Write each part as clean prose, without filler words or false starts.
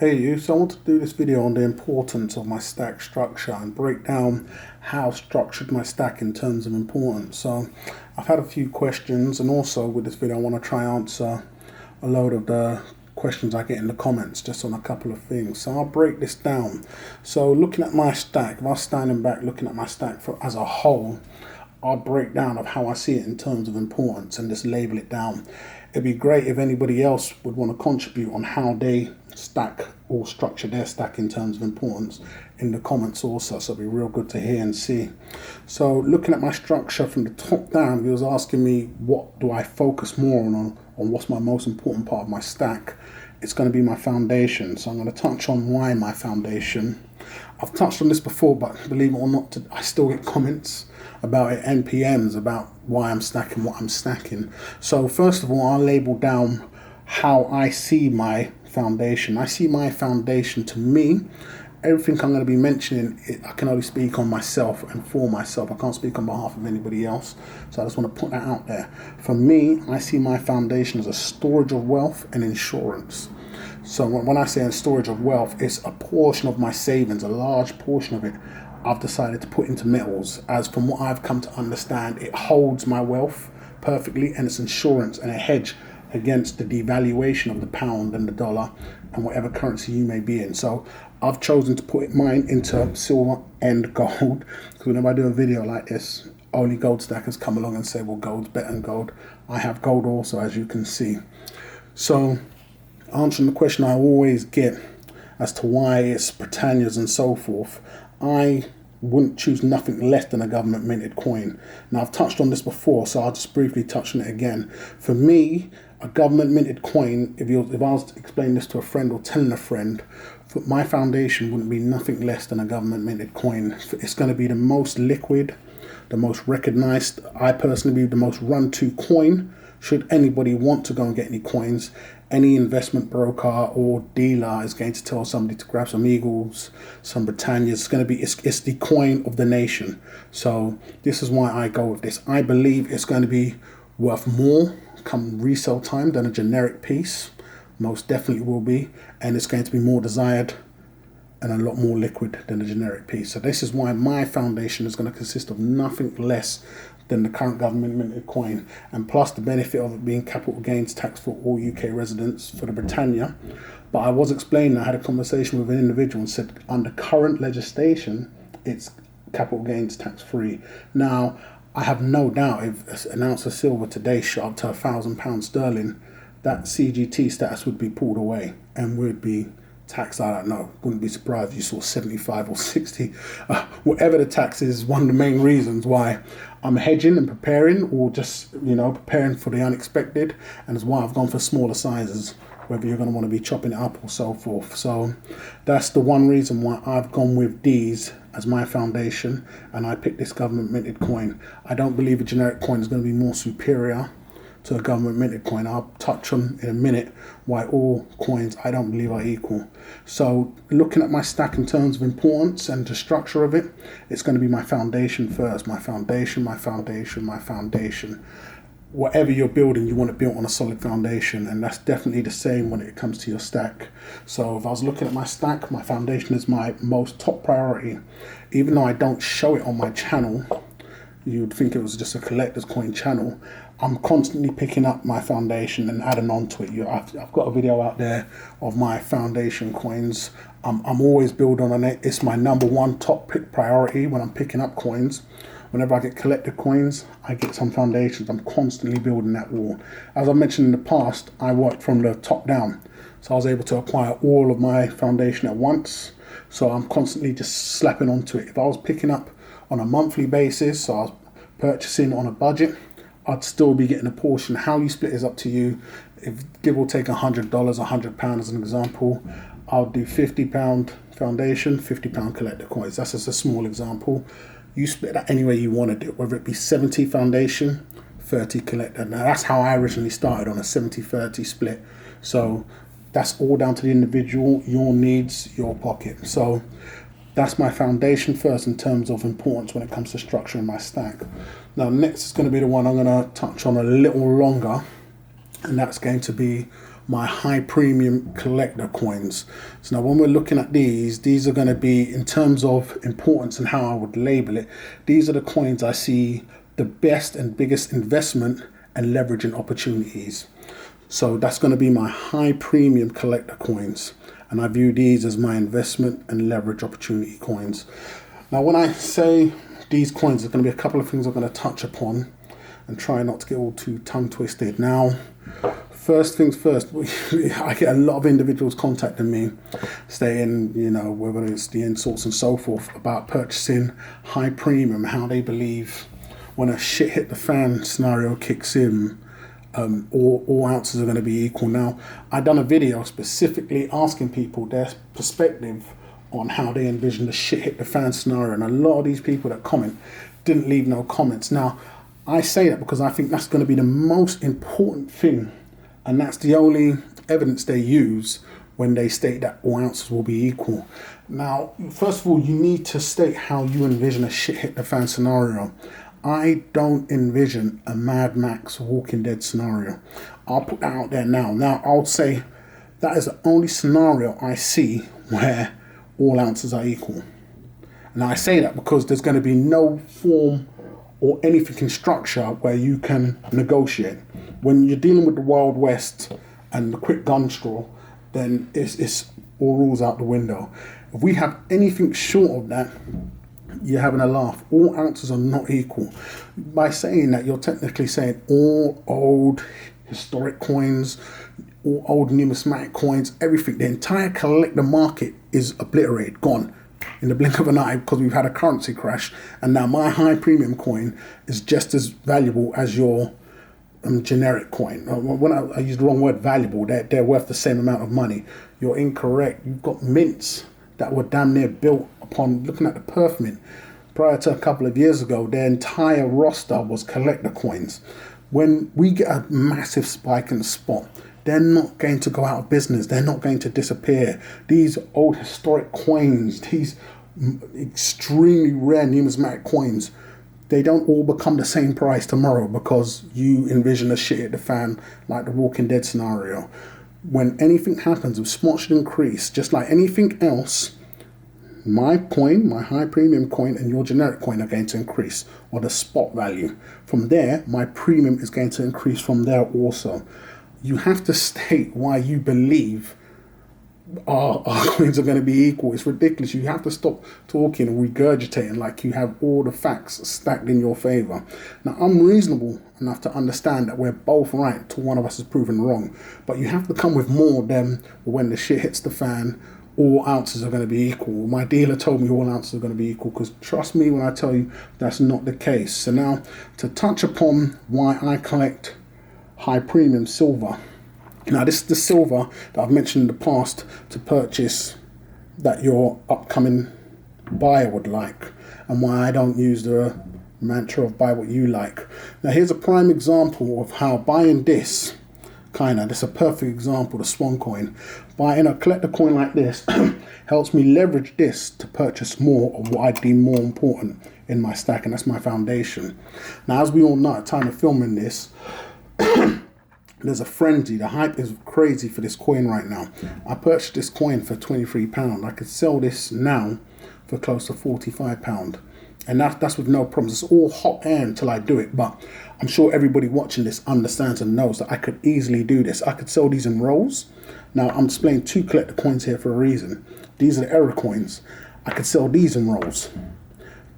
Hey you, so I want to do this video on the importance of my stack structure and break down how I've structured my stack in terms of importance. So I've had a few questions, and also with this video I want to try and answer a load of the questions I get in the comments just on a couple of things. So I'll break this down. So looking at my stack, if I was standing back looking at my stack as a whole, I'll break down of how I see it in terms of importance and just label it down. It'd be great if anybody else would want to contribute on how they stack or structure their stack in terms of importance in the comments also, so it'd be real good to hear and see. So looking at my structure from the top down, he was asking me what do I focus more on what's my most important part of my stack. It's going to be my foundation, so I'm going to touch on why my foundation. I've touched on this before, but believe it or not, I still get comments about it, NPMs, about why I'm stacking what I'm stacking. So first of all, I'll label down how I see my foundation. I see my foundation, to me, everything I'm going to be mentioning, I can only speak on myself and for myself. I can't speak on behalf of anybody else. So I just want to put that out there. For me, I see my foundation as a storage of wealth and insurance. So when I say a storage of wealth, it's a portion of my savings, a large portion of it I've decided to put into metals, as from what I've come to understand, it holds my wealth perfectly, and it's insurance and a hedge against the devaluation of the pound and the dollar and whatever currency you may be in. So I've chosen to put mine into silver and gold, because whenever I do a video like this, only gold stackers come along and say, well, gold's better than gold. I have gold also, as you can see. So answering the question I always get as to why it's Britannia's and so forth, I wouldn't choose nothing less than a government minted coin. Now, I've touched on this before, so I'll just briefly touch on it again. For me, a government minted coin, if I was to explain this to a friend or telling a friend, my foundation wouldn't be nothing less than a government minted coin. It's going to be the most liquid, the most recognized, I personally believe the most run to coin. Should anybody want to go and get any coins, any investment broker or dealer is going to tell somebody to grab some Eagles, some Britannias. It's going to be, it's the coin of the nation. So this is why I go with this. I believe it's going to be worth more come resale time than a generic piece. Most definitely will be. And it's going to be more desired and a lot more liquid than a generic piece. So this is why my foundation is going to consist of nothing less than the current government minted coin, and plus the benefit of it being capital gains tax for all UK residents for the Britannia. But I was explaining, I had a conversation with an individual and said under current legislation it's capital gains tax free. Now I have no doubt if an ounce of silver today shot up to £1,000 sterling, that CGT status would be pulled away and would be tax, I don't know, wouldn't be surprised if you saw 75 or 60. Whatever the tax is one of the main reasons why I'm hedging and preparing, or just, preparing for the unexpected, and is why I've gone for smaller sizes, whether you're going to want to be chopping it up or so forth. So that's the one reason why I've gone with these as my foundation, and I picked this government minted coin. I don't believe a generic coin is going to be more superior to a government minted coin. I'll touch on in a minute why all coins I don't believe are equal. So looking at my stack in terms of importance and the structure of it, it's going to be my foundation first. My foundation, my foundation, my foundation. Whatever you're building, you want it built on a solid foundation, and that's definitely the same when it comes to your stack. So if I was looking at my stack, my foundation is my most top priority. Even though I don't show it on my channel, you'd think it was just a collector's coin channel, I'm constantly picking up my foundation and adding on to it. I've got a video out there of my foundation coins. I'm always building on it. It's my number one top pick priority when I'm picking up coins. Whenever I get collector coins, I get some foundations. I'm constantly building that wall. As I mentioned in the past, I worked from the top down. So I was able to acquire all of my foundation at once. So I'm constantly just slapping onto it. If I was picking up on a monthly basis, so I was purchasing on a budget, I'd still be getting a portion. How you split is up to you. If give or take $100, £100 as an example, I'll do £50 foundation, £50 collector coins. That's just a small example. You split that any way you want to do it, whether it be 70 foundation, 30 collector. Now that's how I originally started, on a 70-30 split. So that's all down to the individual, your needs, your pocket. So that's my foundation first in terms of importance when it comes to structuring my stack. Now next is going to be the one I'm going to touch on a little longer, and that's going to be my high premium collector coins. So now when we're looking at these are going to be, in terms of importance and how I would label it, these are the coins I see the best and biggest investment and leveraging opportunities. So that's going to be my high premium collector coins. And I view these as my investment and leverage opportunity coins. Now, when I say these coins, there's going to be a couple of things I'm going to touch upon and try not to get all too tongue twisted. Now, first things first, I get a lot of individuals contacting me saying, you know, whether it's the insults and so forth, about purchasing high premium, how they believe when a shit hit the fan scenario kicks in, all ounces are going to be equal. Now, I done a video specifically asking people their perspective on how they envision the shit hit the fan scenario, and a lot of these people that comment didn't leave no comments. Now, I say that because I think that's going to be the most important thing, and that's the only evidence they use when they state that all ounces will be equal. Now, first of all, you need to state how you envision a shit hit the fan scenario. I don't envision a Mad Max Walking Dead scenario. I'll put that out there now. Now, I'll say that is the only scenario I see where all ounces are equal. And I say that because there's going to be no form or anything in structure where you can negotiate. When you're dealing with the Wild West and the quick gun straw, then it's all rules out the window. If we have anything short of that, you're having a laugh. All ounces are not equal. By saying that, you're technically saying all old historic coins, all old numismatic coins, everything, the entire collector market is obliterated, gone in the blink of an eye, because we've had a currency crash, and now my high premium coin is just as valuable as your generic coin. When I use the wrong word, valuable, they're worth the same amount of money. You're incorrect. You've got mints that were damn near built upon, looking at the Perth Mint, prior to a couple of years ago, their entire roster was collector coins. When we get a massive spike in the spot, they're not going to go out of business. They're not going to disappear. These old historic coins, these extremely rare numismatic coins, they don't all become the same price tomorrow because you envision a shit at the fan like the Walking Dead scenario. When anything happens, if spot should increase, just like anything else, my coin, my high premium coin, and your generic coin are going to increase, or the spot value. From there, my premium is going to increase from there also. You have to state why you believe our coins are going to be equal. It's ridiculous. You have to stop talking and regurgitating like you have all the facts stacked in your favor. Now, I'm reasonable enough to understand that we're both right till one of us is proven wrong, but you have to come with more than when the shit hits the fan, all ounces are going to be equal. My dealer told me all ounces are going to be equal, because trust me when I tell you that's not the case. So now, to touch upon why I collect high premium silver. Now, this is the silver that I've mentioned in the past to purchase that your upcoming buyer would like, and why I don't use the mantra of buy what you like. Now, here's a prime example of how buying this is a perfect example, the Swan coin. Buying a collector coin like this helps me leverage this to purchase more of what I deem more important in my stack, and that's my foundation. Now, as we all know, at the time of filming this, there's a frenzy. The hype is crazy for this coin right now. I purchased this coin for £23. I could sell this now for close to £45. And that's with no problems. It's all hot air until I do it. But I'm sure everybody watching this understands and knows that I could easily do this. I could sell these in rolls. Now, I'm displaying two collector coins here for a reason. These are the error coins. I could sell these in rolls.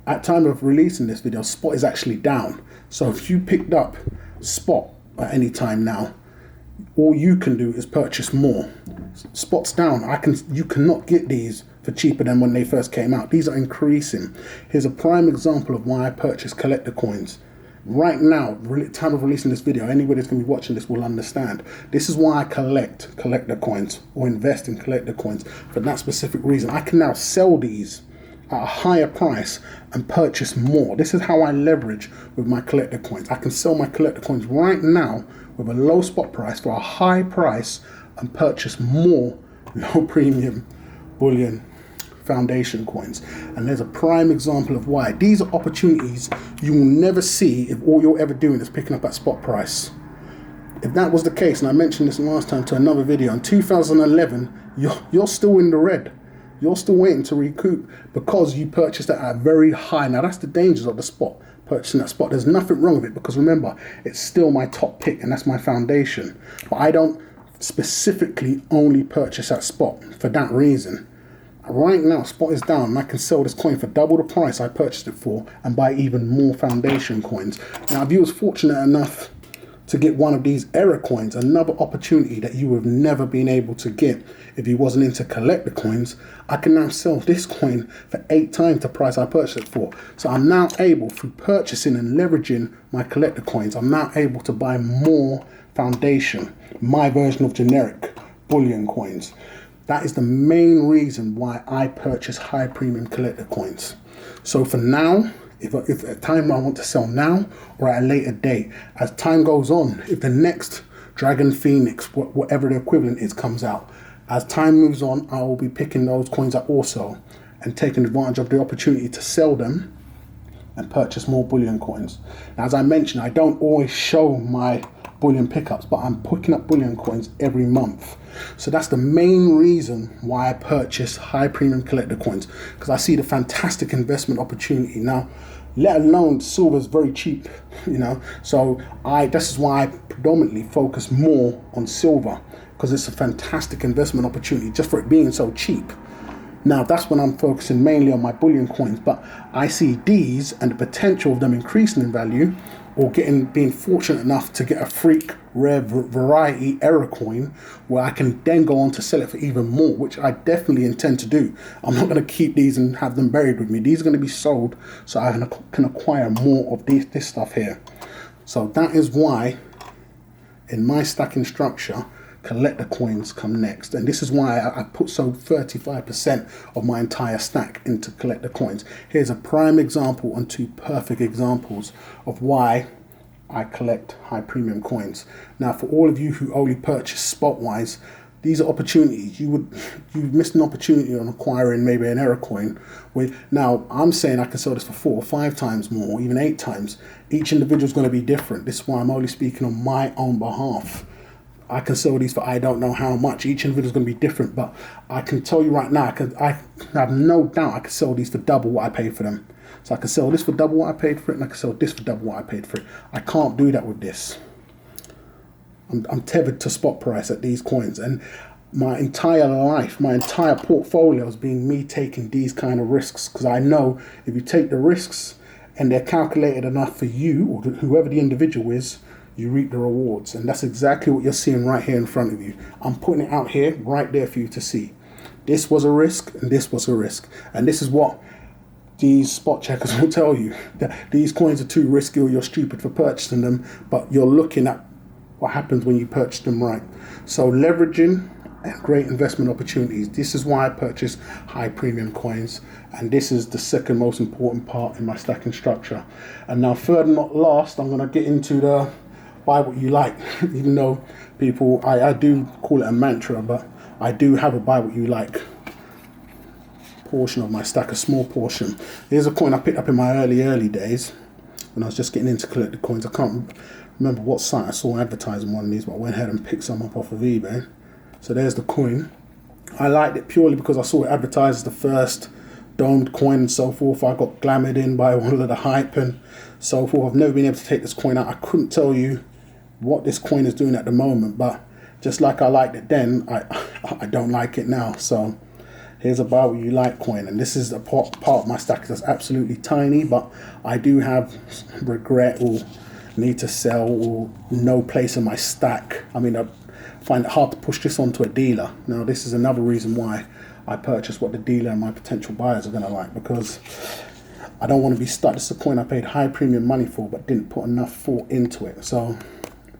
At time of releasing this video, spot is actually down. So if you picked up spot at any time now, all you can do is purchase more. Spot's down. You cannot get these for cheaper than when they first came out. These are increasing. Here's a prime example of why I purchase collector coins. Right now, time of releasing this video, anybody that's going to be watching this will understand. This is why I collect collector coins, or invest in collector coins, for that specific reason. I can now sell these at a higher price and purchase more. This is how I leverage with my collector coins. I can sell my collector coins right now with a low spot price for a high price and purchase more low premium bullion foundation coins. And there's a prime example of why. These are opportunities you will never see if all you're ever doing is picking up at spot price. if that was the case, and I mentioned this last time to another video, in 2011, you're still in the red. You're still waiting to recoup because you purchased it at a very high. Now that's the dangers of the spot, purchasing that spot. There's nothing wrong with it because remember, it's still my top pick and that's my foundation. But I don't specifically only purchase that spot for that reason. Right now, spot is down and I can sell this coin for double the price I purchased it for and buy even more foundation coins. Now, if you was fortunate enough to get one of these error coins, another opportunity that you would have never been able to get if you wasn't into collector coins, I can now sell this coin for 8 times the price I purchased it for. So I'm now able, through purchasing and leveraging my collector coins, I'm now able to buy more foundation, my version of generic bullion coins. That is the main reason why I purchase high premium collector coins. So for now, if at a time I want to sell now or at a later date, as time goes on, if the next Dragon Phoenix, whatever the equivalent is, comes out, as time moves on, I will be picking those coins up also and taking advantage of the opportunity to sell them and purchase more bullion coins. Now, as I mentioned, I don't always show my bullion pickups, but I'm picking up bullion coins every month. So that's the main reason why I purchase high premium collector coins, because I see the fantastic investment opportunity. Now, let alone silver is very cheap, so this is why I predominantly focus more on silver, because it's a fantastic investment opportunity just for it being so cheap. Now, that's when I'm focusing mainly on my bullion coins, but I see these and the potential of them increasing in value, or being fortunate enough to get a freak rare variety error coin where I can then go on to sell it for even more, which I definitely intend to do. I'm not going to keep these and have them buried with me. These are going to be sold so I can acquire more of this stuff here. So that is why in my stacking structure, collector coins come next, and this is why I put 35% of my entire stack into collector coins. Here's a prime example and 2 perfect examples of why I collect high premium coins. Now, for all of you who only purchase spot wise, these are opportunities. You missed an opportunity on acquiring maybe an error coin. Now I'm saying I can sell this for 4 or 5 times more, or even 8 times. Each individual is going to be different. This is why I'm only speaking on my own behalf. I can sell these for I don't know how much. Each individual is going to be different, but I can tell you right now, I have no doubt I could sell these for double what I paid for them. So I can sell this for double what I paid for it, and I can sell this for double what I paid for it. I can't do that with this. I'm tethered to spot price at these coins, and my entire life, my entire portfolio has been me taking these kind of risks, because I know if you take the risks and they're calculated enough for you or whoever the individual is, you reap the rewards. And that's exactly what you're seeing right here in front of you. I'm putting it out here right there for you to see. This was a risk and this was a risk, and this is what these spot checkers will tell you, that these coins are too risky or you're stupid for purchasing them, but you're looking at what happens when you purchase them right. So leveraging and great investment opportunities. This is why I purchase high premium coins, and this is the second most important part in my stacking structure. And now, third and not last, I'm going to get into the buy what you like. Even though people, I do call it a mantra, but I do have a buy what you like portion of my stack, a small portion. Here's a coin I picked up in my early days when I was just getting into collected coins. I can't remember what site I saw advertising one of these, but I went ahead and picked some up off of eBay. So there's the coin. I liked it purely because I saw it advertised as the first domed coin and so forth. I got glamored in by all of the hype and so forth. I've never been able to take this coin out. I couldn't tell you what this coin is doing at the moment, but just like I liked it then, I don't like it now. So here's a buy what you like coin, and this is a part of my stack that's absolutely tiny, but I do have regret or need to sell or no place in my stack. I mean, I find it hard to push this onto a dealer. Now, this is another reason why I purchase what the dealer and my potential buyers are going to like, because I don't want to be stuck. This is a coin I paid high premium money for but didn't put enough thought into it. So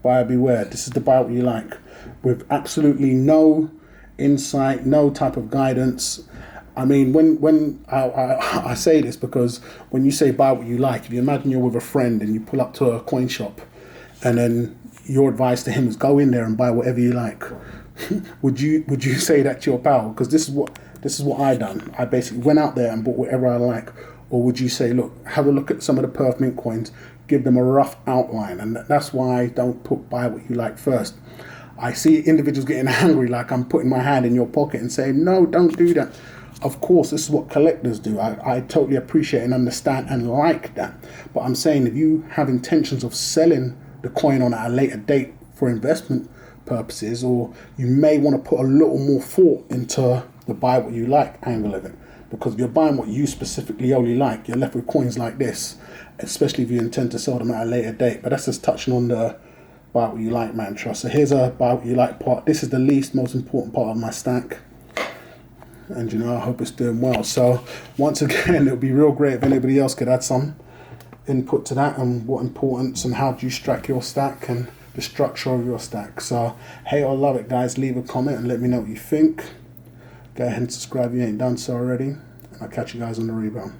buyer beware. This is the buy what you like, with absolutely no insight, no type of guidance. I mean, when I say this, because when you say buy what you like, if you imagine you're with a friend and you pull up to a coin shop and then your advice to him is go in there and buy whatever you like, would you say that to your pal? Because this is what I done. I basically went out there and bought whatever I like. Or would you say, look, have a look at some of the Perth Mint coins, give them a rough outline. And that's why I don't put buy what you like first. I see individuals getting angry, like I'm putting my hand in your pocket and saying, no, don't do that. Of course, this is what collectors do. I totally appreciate and understand and like that. But I'm saying if you have intentions of selling the coin on at a later date for investment purposes, or you may want to put a little more thought into the buy what you like angle of it. Because if you're buying what you specifically only like, you're left with coins like this, especially if you intend to sell them at a later date. But that's just touching on the buy what you like mantra. So here's a buy what you like part. This is the least most important part of my stack. And you know, I hope it's doing well. So once again, it would be real great if anybody else could add some input to that, and what importance and how do you stack your stack and the structure of your stack. So hate or love it, guys, leave a comment and let me know what you think. Go ahead and subscribe if you ain't done so already, and I'll catch you guys on the rebound.